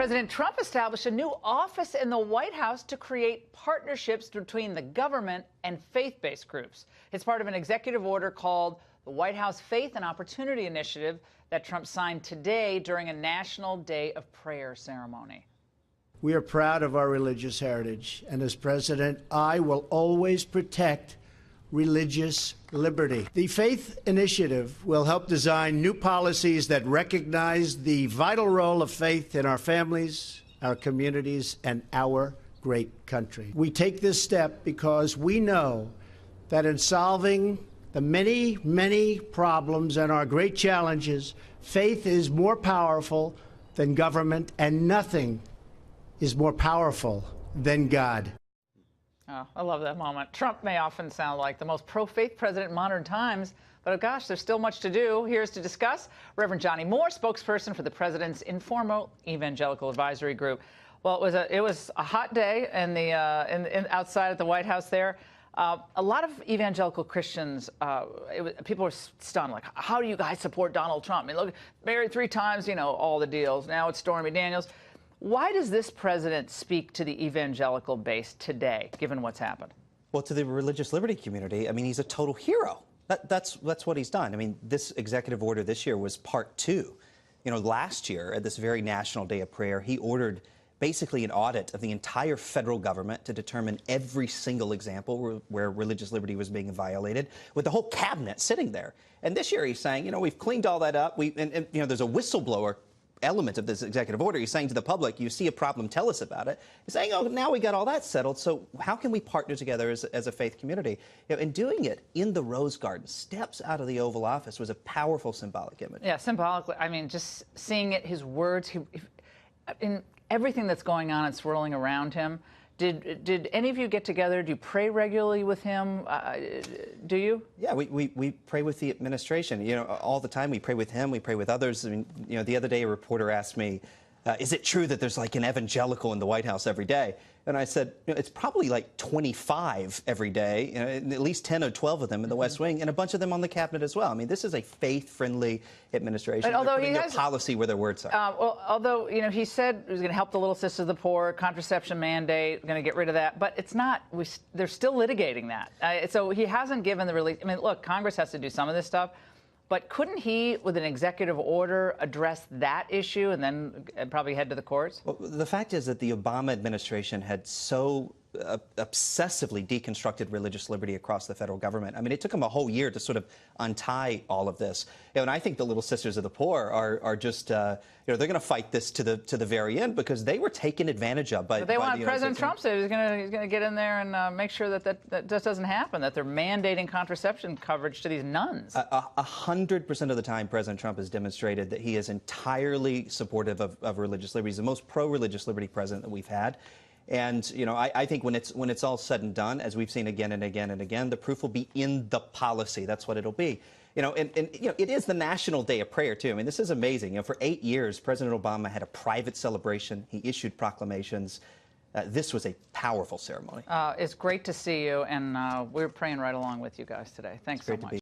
President Trump established a new office in the White House to create partnerships between the government and faith-based groups. It's part of an executive order called the White House Faith and Opportunity Initiative that Trump signed today during a National Day of Prayer ceremony. We are proud of our religious heritage, and as president, I will always protect religious liberty. The Faith Initiative will help design new policies that recognize the vital role of faith in our families, our communities, and our great country. We take this step because we know that in solving the many, many problems and our great challenges, faith is more powerful than government, and nothing is more powerful than God. Oh, I love that moment. Trump may often sound like the most pro-faith president in modern times, but gosh, there's still much to do. Here's to discuss Reverend Johnny Moore, spokesperson for the president's informal evangelical advisory group. Well, it was a hot day outside at the White House there. A lot of evangelical Christians, people were stunned, like, how do you guys support Donald Trump? I mean, look, married 3 times, you know, all the deals. Now it's Stormy Daniels. Why does this president speak to the evangelical base today, given what's happened? Well, to the religious liberty community, I mean, he's a total hero. That's what he's done. I mean, this executive order this year was part 2. You know, last year, at this very National Day of Prayer, he ordered basically an audit of the entire federal government to determine every single example where religious liberty was being violated, with the whole cabinet sitting there. And this year he's saying, you know, we've cleaned all that up. And you know, there's a whistleblower element of this executive order. He's saying to the public, you see a problem, tell us about it. He's saying, oh, now we got all that settled, so how can we partner together as a faith community? You know, and doing it in the Rose Garden, steps out of the Oval Office, was a powerful symbolic image. Yeah, symbolically. I mean, just seeing it, his words, in everything that's going on and swirling around him. Did any of you get together? Do you pray regularly with him? Do you? Yeah, we pray with the administration. You know, all the time. We pray with him. We pray with others. I mean, you know, the other day a reporter asked me, is it true that there's like an evangelical in the White House every day? And I said, you know, it's probably like 25 every day, you know, and at least 10 or 12 of them in the West Wing, and a bunch of them on the cabinet as well. I mean, this is a faith-friendly administration. But although he has policy where their words are. Well, although, you know, he said he was going to help the Little Sisters of the Poor, contraception mandate, going to get rid of that, but it's not. They're still litigating that. So he hasn't given the release. I mean, look, Congress has to do some of this stuff. But couldn't he, with an executive order, address that issue and then probably head to the courts? Well, the fact is that the Obama administration had so obsessively deconstructed religious liberty across the federal government. I mean, it took them a whole year to sort of untie all of this. You know, and I think the Little Sisters of the Poor are just, you know, they're going to fight this to the very end because they were taken advantage of by. But they by want the President Trump said he's going to get in there and make sure that just doesn't happen. That they're mandating contraception coverage to these nuns. 100% of the time, President Trump has demonstrated that he is entirely supportive of religious liberty. He's the most pro-religious liberty president that we've had. And, you know, I think when it's all said and done, as we've seen again and again and again, the proof will be in the policy. That's what it'll be. You know, and you know, it is the National Day of Prayer, too. I mean, this is amazing. You know, for 8 years, President Obama had a private celebration. He issued proclamations. This was a powerful ceremony. It's great to see you, and we're praying right along with you guys today. Thanks so much.